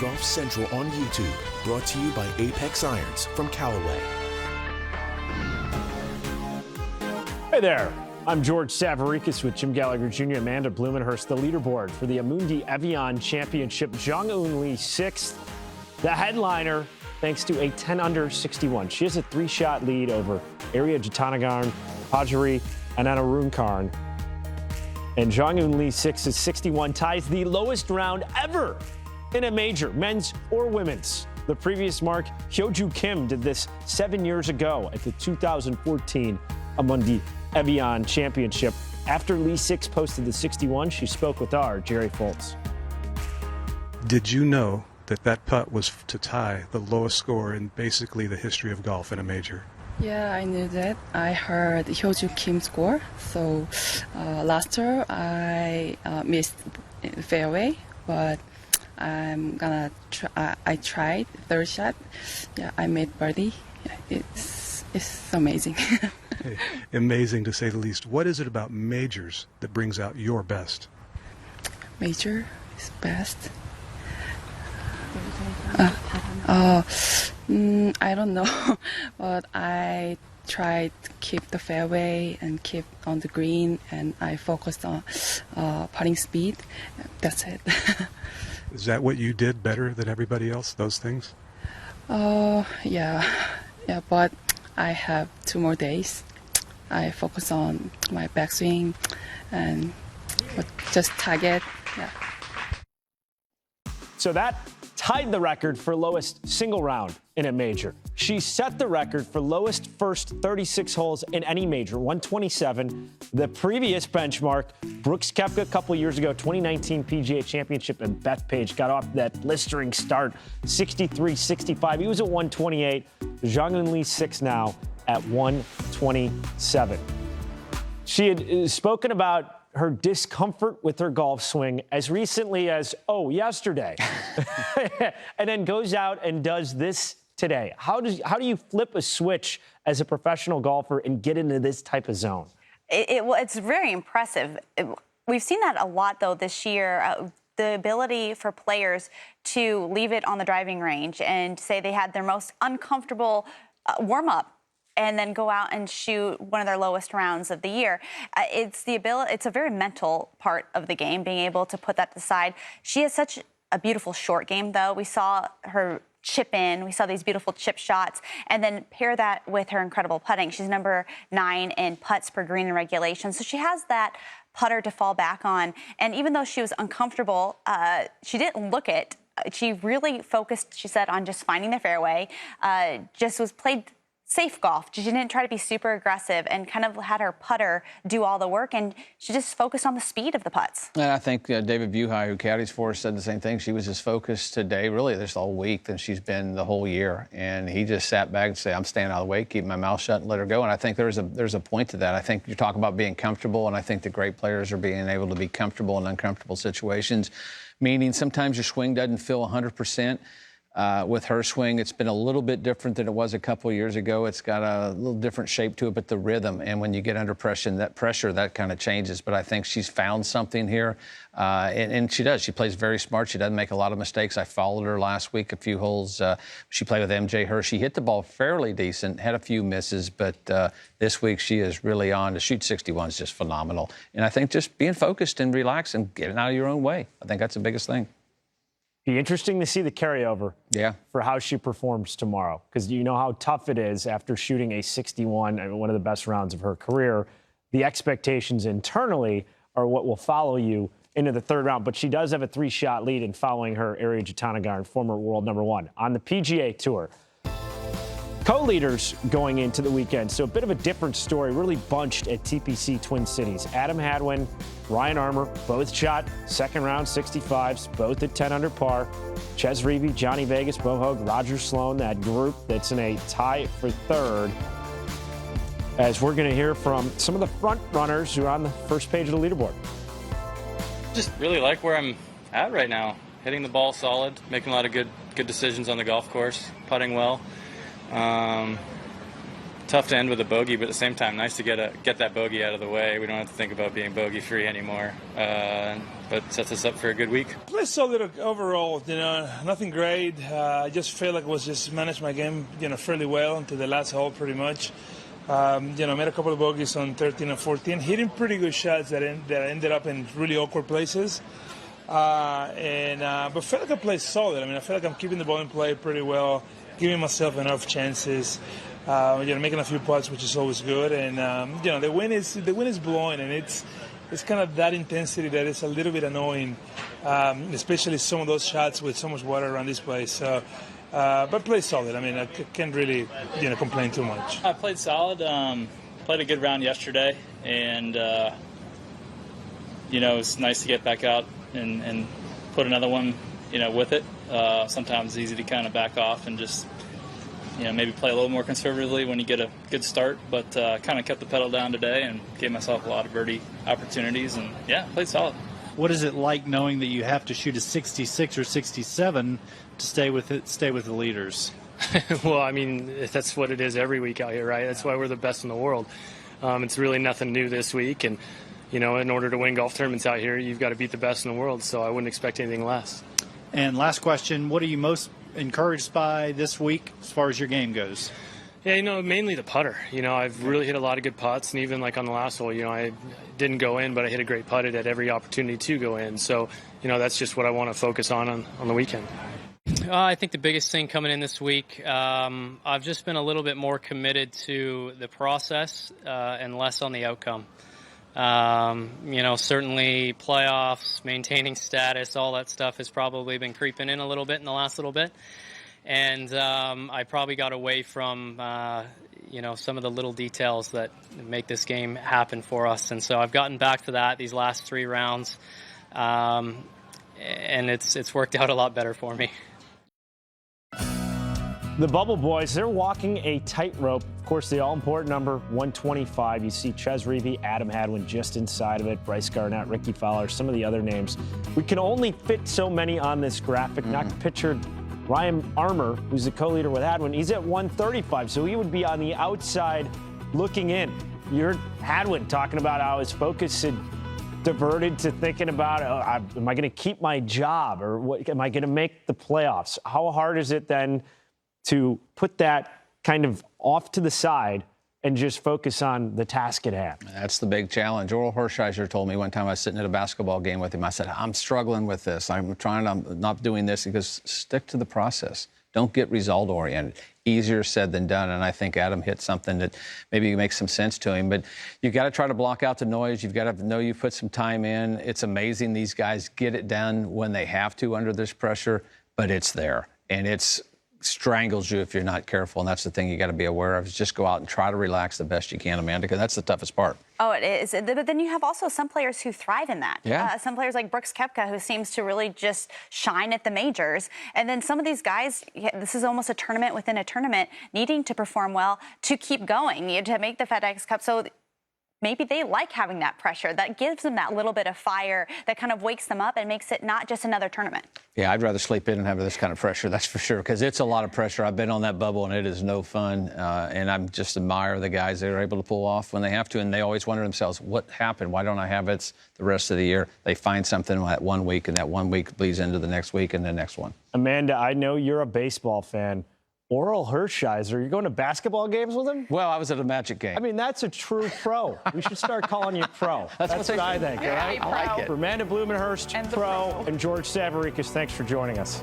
Golf Central on YouTube, brought to you by Apex Irons from Callaway. Hey there, I'm George Savaricas with Jim Gallagher Jr. Amanda Blumenhurst, the leaderboard for the Amundi Evian Championship. Jeongeun Lee6, the headliner, thanks to a 10-under 61. She has a 3-shot lead over Arya Jatanagarn, Pajari, and Anna Karn. And Jeongeun Lee6's 61 ties the lowest round ever in a major, men's or women's. The previous mark, Hyoju Kim did this 7 years ago at the 2014 Amundi Evian Championship. After Lee6 posted the 61, she spoke with our Jerry Foltz. Did you know that that putt was to tie the lowest score in basically the history of golf in a major? Yeah, I knew that. I heard Hyoju Kim score. So last year I missed fairway, but I'm gonna try. I tried third shot. Yeah, I made birdie. Yeah, it's amazing. Hey, amazing to say the least. What is it about majors that brings out your best? Major is best. I don't know, but I tried to keep the fairway and keep on the green, and I focused on putting speed. That's it. Is that what you did better than everybody else, those things? Yeah, but I have 2 more days. I focus on my backswing and just target. Yeah. So that tied the record for lowest single round in a major. She set the record for lowest first 36 holes in any major, 127. The previous benchmark, Brooks Koepka a couple years ago, 2019 PGA Championship, and Bethpage got off that blistering start, 63-65. He was at 128. Jeongeun Lee6 now at 127. She had spoken about her discomfort with her golf swing as recently as, yesterday. And then goes out and does this today. How do you flip a switch as a professional golfer and get into this type of zone? It's very impressive. We've seen that a lot, though, this year. The ability for players to leave it on the driving range and say they had their most uncomfortable warm-up and then go out and shoot one of their lowest rounds of the year. It's a very mental part of the game, being able to put that aside. She has such a beautiful short game, though. We saw her chip in. We saw these beautiful chip shots, and then pair that with her incredible putting. She's number 9 in putts per green in regulation, so she has that putter to fall back on. And even though she was uncomfortable, she didn't look it. She really focused, she said, on just finding the fairway. Just was played safe golf. She didn't try to be super aggressive and kind of had her putter do all the work, and she just focused on the speed of the putts. And I think David Buhai, who caddies for us, said the same thing. She was as focused today, really, this all week than she's been the whole year. And he just sat back and said, I'm staying out of the way, keep my mouth shut and let her go. And I think there's a point to that. I think you talk about being comfortable, and I think the great players are being able to be comfortable in uncomfortable situations, meaning sometimes your swing doesn't feel 100%. With her swing, it's been a little bit different than it was a couple of years ago. It's got a little different shape to it, but the rhythm, and when you get under pressure, that kind of changes. But I think she's found something here, and she does. She plays very smart. She doesn't make a lot of mistakes. I followed her last week, a few holes. She played with MJ Hirsch. She hit the ball fairly decent, had a few misses, but this week she is really on. To shoot 61 is just phenomenal. And I think just being focused and relaxed and getting out of your own way, I think that's the biggest thing. Be interesting to see the carryover for how she performs tomorrow, because you know how tough it is after shooting a 61, one of the best rounds of her career. The expectations internally are what will follow you into the third round. But she does have a 3-shot lead in following her Arya Jatanagarn, former world #1 on the PGA Tour. Co-leaders going into the weekend, so a bit of a different story, really bunched at TPC Twin Cities. Adam Hadwin, Ryan Armour, both shot second round 65s, both at 10 under par. Ches Reavie, Johnny Vegas, Bo Hoag, Roger Sloan, that group that's in a tie for third. As we're going to hear from some of the front runners who are on the first page of the leaderboard. Just really like where I'm at right now. Hitting the ball solid, making a lot of good decisions on the golf course, putting well. Tough to end with a bogey, but at the same time, nice to get that bogey out of the way. We don't have to think about being bogey-free anymore. but sets us up for a good week. Play solid overall, nothing great. I just feel like I was just managed my game, fairly well until the last hole pretty much. Made a couple of bogeys on 13 and 14, hitting pretty good shots that ended up in really awkward places. But felt like I played solid. I feel like I'm keeping the ball in play pretty well, giving myself enough chances. Making a few putts, which is always good. And the wind is blowing, and it's kind of that intensity that is a little bit annoying, especially some of those shots with so much water around this place. So, but played solid. I can't really complain too much. I played solid. Played a good round yesterday, and it's nice to get back out and put another one, with it. Sometimes it's easy to kind of back off and just, maybe play a little more conservatively when you get a good start. But kind of kept the pedal down today and gave myself a lot of birdie opportunities. And, yeah, played solid. What is it like knowing that you have to shoot a 66 or 67 to stay with the leaders? Well, that's what it is every week out here, right? That's why we're the best in the world. It's really nothing new this week. And, in order to win golf tournaments out here, you've got to beat the best in the world. So I wouldn't expect anything less. And last question, what are you most encouraged by this week as far as your game goes? Yeah, mainly the putter. I've really hit a lot of good putts, and even like on the last hole, I didn't go in, but I hit a great putt at every opportunity to go in. So, that's just what I want to focus on the weekend. I think the biggest thing coming in this week, I've just been a little bit more committed to the process and less on the outcome. Certainly playoffs, maintaining status, all that stuff has probably been creeping in a little bit in the last little bit. And I probably got away from, some of the little details that make this game happen for us. And so I've gotten back to that these last 3 rounds, and it's worked out a lot better for me. The Bubble Boys, they're walking a tightrope. Of course, the all-important number, 125. You see Ches Reavie, Adam Hadwin just inside of it, Bryce Garnett, Ricky Fowler, some of the other names. We can only fit so many on this graphic. Not pictured Ryan Armour, who's the co-leader with Hadwin, he's at 135, so he would be on the outside looking in. You're Hadwin talking about how his focus had diverted to thinking about, am I going to keep my job, or what, am I going to make the playoffs? How hard is it then to put that kind of off to the side and just focus on the task at hand? That's the big challenge. Oral Hershiser told me one time, I was sitting at a basketball game with him, I said, I'm struggling with this. I'm not doing this. He goes, stick to the process. Don't get result-oriented. Easier said than done, and I think Adam hit something that maybe makes some sense to him. But you've got to try to block out the noise. You've got to know you've put some time in. It's amazing these guys get it done when they have to under this pressure, but it's there. And it's strangles you if you're not careful, and that's the thing you got to be aware of, is just go out and try to relax the best you can, Amanda, because that's the toughest part. Oh, it is. But then you have also some players who thrive in that. Yeah. Some players like Brooks Koepka, who seems to really just shine at the majors. And then some of these guys, this is almost a tournament within a tournament, needing to perform well to keep going, to make the FedExCup. So maybe they like having that pressure. That gives them that little bit of fire that kind of wakes them up and makes it not just another tournament. Yeah, I'd rather sleep in and have this kind of pressure, that's for sure, because it's a lot of pressure. I've been on that bubble, and it is no fun. And I'm just admire the guys that are able to pull off when they have to, and they always wonder themselves, what happened? Why don't I have it the rest of the year? They find something that 1 week, and that 1 week bleeds into the next week and the next one. Amanda, I know you're a baseball fan. Oral Hershiser, you're going to basketball games with him? Well, I was at a Magic game. I mean, that's a true pro. We should start calling you pro. That's what I think. Right? I like it. For Amanda Blumenhurst, pro, and George Savarikas, thanks for joining us.